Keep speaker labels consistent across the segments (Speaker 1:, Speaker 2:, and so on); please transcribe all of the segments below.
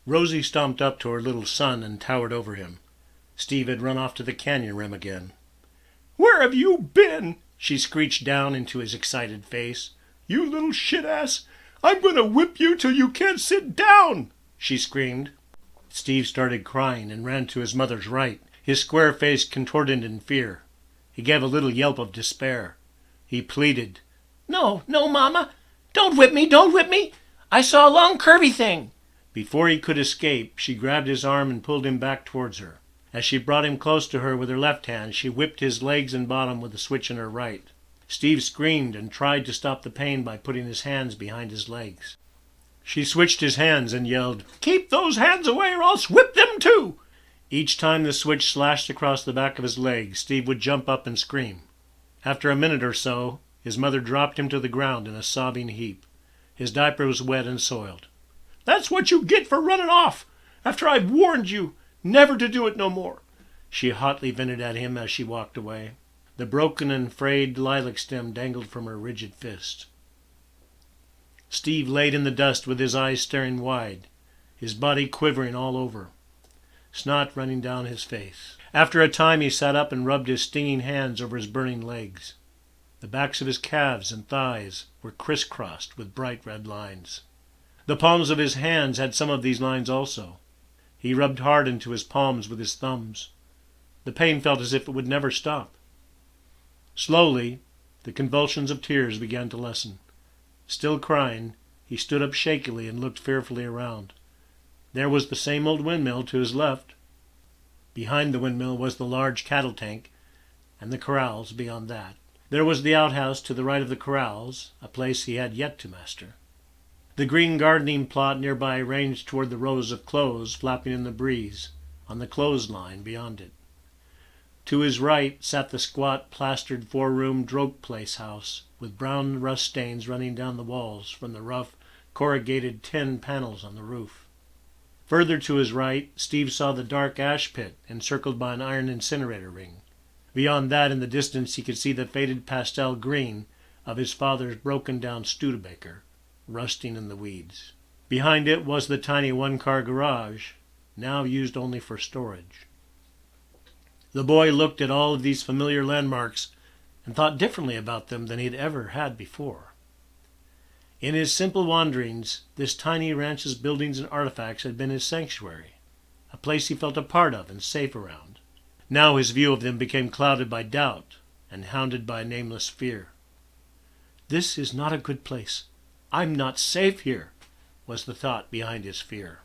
Speaker 1: Rosie stomped up to her little son and towered over him. Steve had run off to the canyon rim again. "Where have you been?" she screeched down into his excited face. "You little shit-ass! I'm going to whip you till you can't sit down!" she screamed. Steve started crying and ran to his mother's right, his square face contorted in fear. He gave a little yelp of despair. He pleaded, "No, no, Mama! Don't whip me! Don't whip me! I saw a long curvy thing!" Before he could escape, she grabbed his arm and pulled him back towards her. As she brought him close to her with her left hand, she whipped his legs and bottom with a switch in her right. Steve screamed and tried to stop the pain by putting his hands behind his legs. She switched his hands and yelled, "Keep those hands away or I'll whip them too!" Each time the switch slashed across the back of his leg, Steve would jump up and scream. After a minute or so, his mother dropped him to the ground in a sobbing heap. His diaper was wet and soiled. "That's what you get for running off, after I've warned you never to do it no more," she hotly vented at him as she walked away. The broken and frayed lilac stem dangled from her rigid fist. Steve laid in the dust with his eyes staring wide, his body quivering all over, snot running down his face. After a time he sat up and rubbed his stinging hands over his burning legs. The backs of his calves and thighs were crisscrossed with bright red lines. The palms of his hands had some of these lines also. He rubbed hard into his palms with his thumbs. The pain felt as if it would never stop. Slowly, the convulsions of tears began to lessen. Still crying, he stood up shakily and looked fearfully around. There was the same old windmill to his left. Behind the windmill was the large cattle tank, and the corrals beyond that. There was the outhouse to the right of the corrals, a place he had yet to master. The green gardening plot nearby ranged toward the rows of clothes flapping in the breeze, on the clothesline beyond it. To his right sat the squat, plastered four-room droke place house, with brown rust stains running down the walls from the rough, corrugated tin panels on the roof. Further to his right, Steve saw the dark ash pit encircled by an iron incinerator ring. Beyond that, in the distance, he could see the faded pastel green of his father's broken-down Studebaker, rusting in the weeds. Behind it was the tiny one-car garage, now used only for storage. The boy looked at all of these familiar landmarks and thought differently about them than he had ever had before. In his simple wanderings, this tiny ranch's buildings and artifacts had been his sanctuary, a place he felt a part of and safe around. Now his view of them became clouded by doubt and hounded by a nameless fear. "This is not a good place. I'm not safe here," was the thought behind his fear.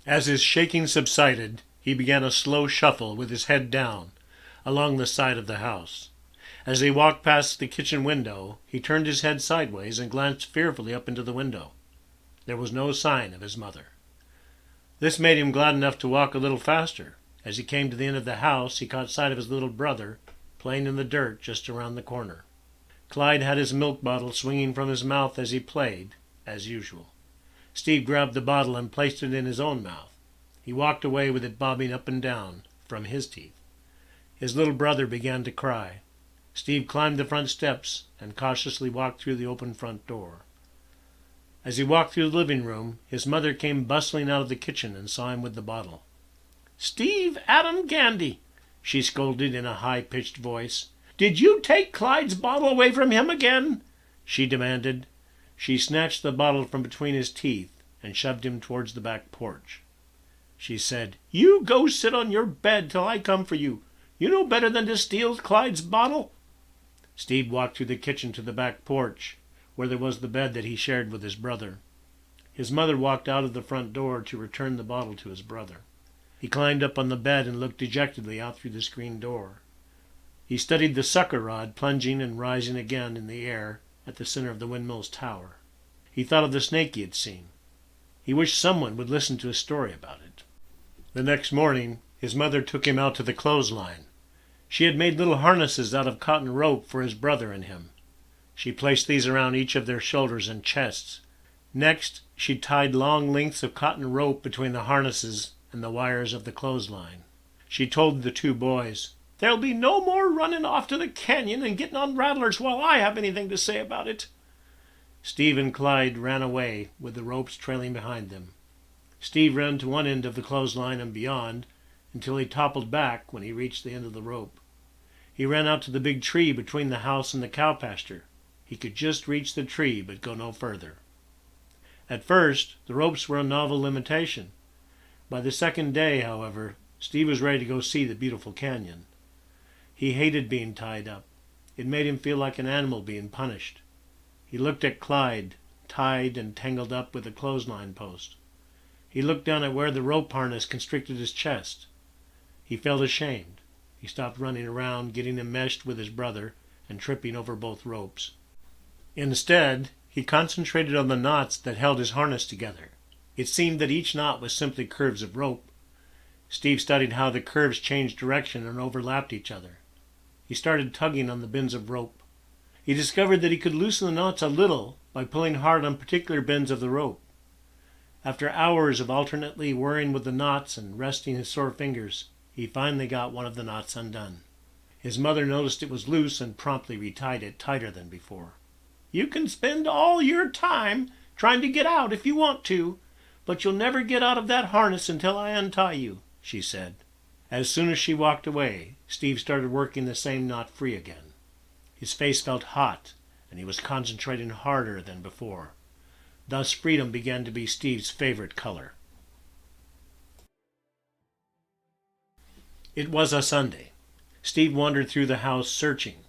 Speaker 1: As his shaking subsided, he began a slow shuffle with his head down along the side of the house. As he walked past the kitchen window, he turned his head sideways and glanced fearfully up into the window. There was no sign of his mother. This made him glad enough to walk a little faster. As he came to the end of the house, he caught sight of his little brother playing in the dirt just around the corner. Clyde had his milk bottle swinging from his mouth as he played, as usual. Steve grabbed the bottle and placed it in his own mouth. He walked away with it bobbing up and down from his teeth. His little brother began to cry. Steve climbed the front steps and cautiously walked through the open front door. As he walked through the living room, his mother came bustling out of the kitchen and saw him with the bottle. "Steve Adam Gandy," she scolded in a high-pitched voice. "Did you take Clyde's bottle away from him again?" she demanded. She snatched the bottle from between his teeth and shoved him towards the back porch. She said, "You go sit on your bed till I come for you. You know better than to steal Clyde's bottle." Steve walked through the kitchen to the back porch, where there was the bed that he shared with his brother. His mother walked out of the front door to return the bottle to his brother. He climbed up on the bed and looked dejectedly out through the screen door. He studied the sucker rod plunging and rising again in the air at the center of the windmill's tower. He thought of the snake he had seen. He wished someone would listen to his story about it. The next morning, his mother took him out to the clothesline. She had made little harnesses out of cotton rope for his brother and him. She placed these around each of their shoulders and chests. Next, she tied long lengths of cotton rope between the harnesses and the wires of the clothesline. She told the two boys, "There'll be no more running off to the canyon and getting on rattlers while I have anything to say about it." Steve and Clyde ran away, with the ropes trailing behind them. Steve ran to one end of the clothesline and beyond, until he toppled back when he reached the end of the rope. He ran out to the big tree between the house and the cow pasture. He could just reach the tree, but go no further. At first, the ropes were a novel limitation. By the second day, however, Steve was ready to go see the beautiful canyon. He hated being tied up. It made him feel like an animal being punished. He looked at Clyde, tied and tangled up with a clothesline post. He looked down at where the rope harness constricted his chest. He felt ashamed. He stopped running around, getting enmeshed with his brother and tripping over both ropes. Instead, he concentrated on the knots that held his harness together. It seemed that each knot was simply curves of rope. Steve studied how the curves changed direction and overlapped each other. He started tugging on the bends of rope. He discovered that he could loosen the knots a little by pulling hard on particular bends of the rope. After hours of alternately worrying with the knots and resting his sore fingers, he finally got one of the knots undone. His mother noticed it was loose and promptly retied it tighter than before. "You can spend all your time trying to get out if you want to, but you'll never get out of that harness until I untie you," she said. As soon as she walked away, Steve started working the same knot free again. His face felt hot, and he was concentrating harder than before. Thus freedom began to be Steve's favorite color. It was a Sunday. Steve wandered through the house searching.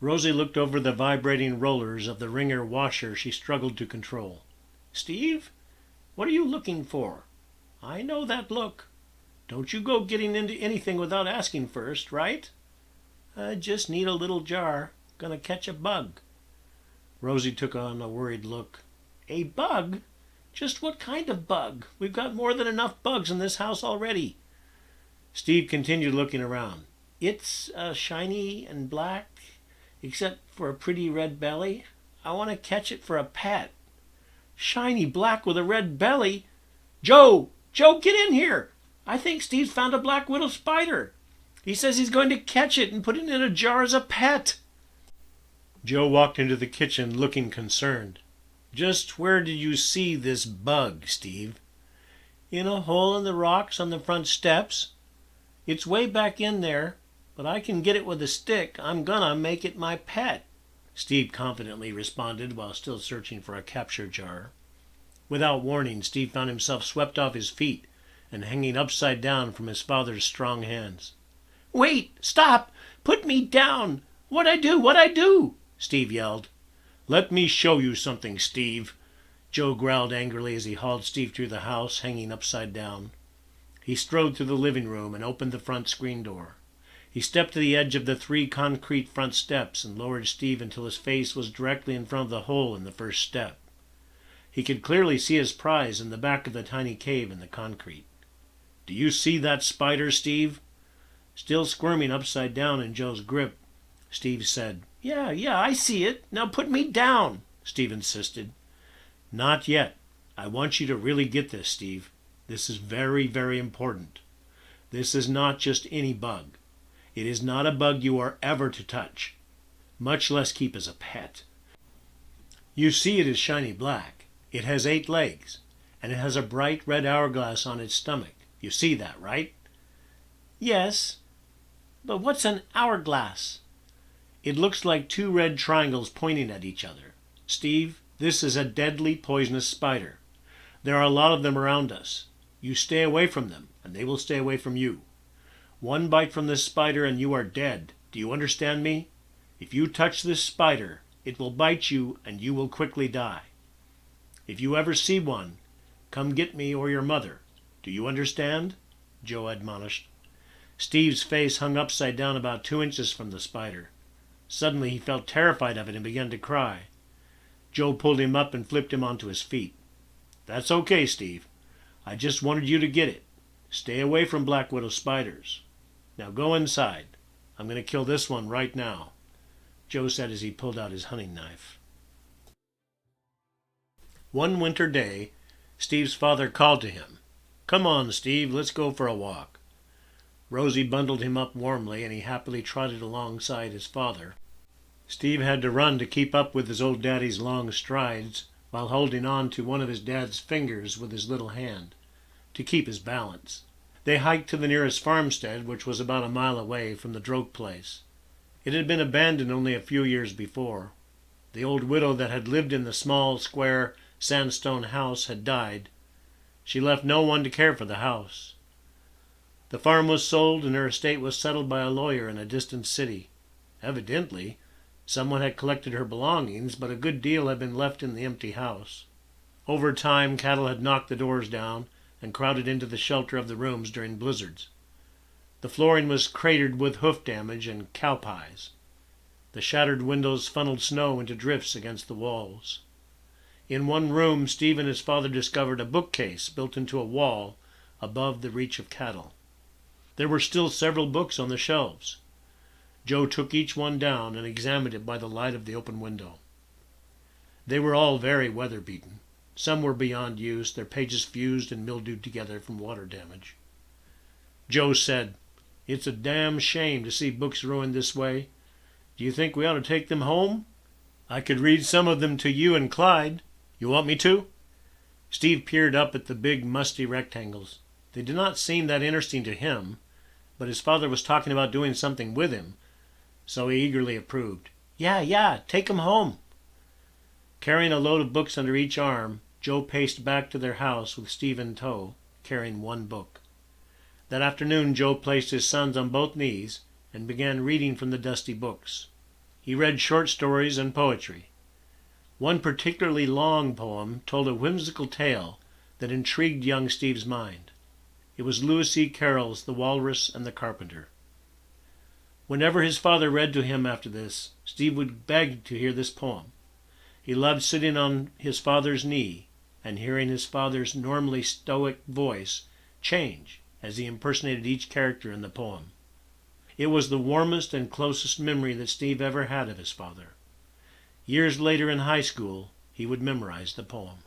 Speaker 1: Rosie looked over the vibrating rollers of the wringer washer she struggled to control. "Steve, what are you looking for? I know that look. Don't you go getting into anything without asking first, right?" "I just need a little jar. Gonna catch a bug." Rosie took on a worried look. "A bug? Just what kind of bug? We've got more than enough bugs in this house already." Steve continued looking around. "It's shiny and black, except for a pretty red belly. I want to catch it for a pet." "Shiny black with a red belly? Joe! Joe, get in here! I think Steve's found a black widow spider. He says he's going to catch it and put it in a jar as a pet." Joe walked into the kitchen looking concerned. "Just where did you see this bug, Steve?" "In a hole in the rocks on the front steps. It's way back in there, but I can get it with a stick. I'm gonna make it my pet," Steve confidently responded while still searching for a capture jar. Without warning, Steve found himself swept off his feet and hanging upside down from his father's strong hands. "Wait! Stop! Put me down! What'd I do? What'd I do?" Steve yelled. "Let me show you something, Steve," Joe growled angrily as he hauled Steve through the house, hanging upside down. He strode through the living room and opened the front screen door. He stepped to the edge of the 3 concrete front steps and lowered Steve until his face was directly in front of the hole in the first step. He could clearly see his prize in the back of the tiny cave in the concrete. "Do you see that spider, Steve?" Still squirming upside down in Joe's grip, Steve said, Yeah, I see it. Now put me down," Steve insisted. "Not yet. I want you to really get this, Steve. This is very, very important. This is not just any bug. It is not a bug you are ever to touch, much less keep as a pet. You see it is shiny black. It has 8 legs, and it has a bright red hourglass on its stomach. You see that, right?" "Yes, but what's an hourglass?" "It looks like 2 red triangles pointing at each other. Steve, this is a deadly poisonous spider. There are a lot of them around us. You stay away from them, and they will stay away from you. One bite from this spider and you are dead. Do you understand me? If you touch this spider, it will bite you and you will quickly die. If you ever see one, come get me or your mother. Do you understand?" Joe admonished. Steve's face hung upside down about 2 inches from the spider. Suddenly he felt terrified of it and began to cry. Joe pulled him up and flipped him onto his feet. "That's okay, Steve. I just wanted you to get it. Stay away from black widow spiders. Now go inside. I'm going to kill this one right now," Joe said as he pulled out his hunting knife. One winter day, Steve's father called to him. "Come on, Steve, let's go for a walk." Rosie bundled him up warmly, and he happily trotted alongside his father. Steve had to run to keep up with his old daddy's long strides while holding on to one of his dad's fingers with his little hand to keep his balance. They hiked to the nearest farmstead, which was about a mile away from the Droke place. It had been abandoned only a few years before. The old widow that had lived in the small, square, sandstone house had died. She left no one to care for the house. The farm was sold and her estate was settled by a lawyer in a distant city. Evidently, someone had collected her belongings, but a good deal had been left in the empty house. Over time, cattle had knocked the doors down and crowded into the shelter of the rooms during blizzards. The flooring was cratered with hoof damage and cow pies. The shattered windows funneled snow into drifts against the walls. In one room, Steve and his father discovered a bookcase built into a wall above the reach of cattle. There were still several books on the shelves. Joe took each one down and examined it by the light of the open window. They were all very weather-beaten. Some were beyond use, their pages fused and mildewed together from water damage. Joe said, "It's a damn shame to see books ruined this way. Do you think we ought to take them home? I could read some of them to you and Clyde. You want me to?" Steve peered up at the big, musty rectangles. They did not seem that interesting to him, but his father was talking about doing something with him, so he eagerly approved. Yeah, take 'em home." Carrying a load of books under each arm, Joe paced back to their house with Steve in tow, carrying one book. That afternoon Joe placed his sons on both knees and began reading from the dusty books. He read short stories and poetry. One particularly long poem told a whimsical tale that intrigued young Steve's mind. It was Lewis E. Carroll's The Walrus and the Carpenter. Whenever his father read to him after this, Steve would beg to hear this poem. He loved sitting on his father's knee and hearing his father's normally stoic voice change as he impersonated each character in the poem. It was the warmest and closest memory that Steve ever had of his father. Years later in high school, he would memorize the poem.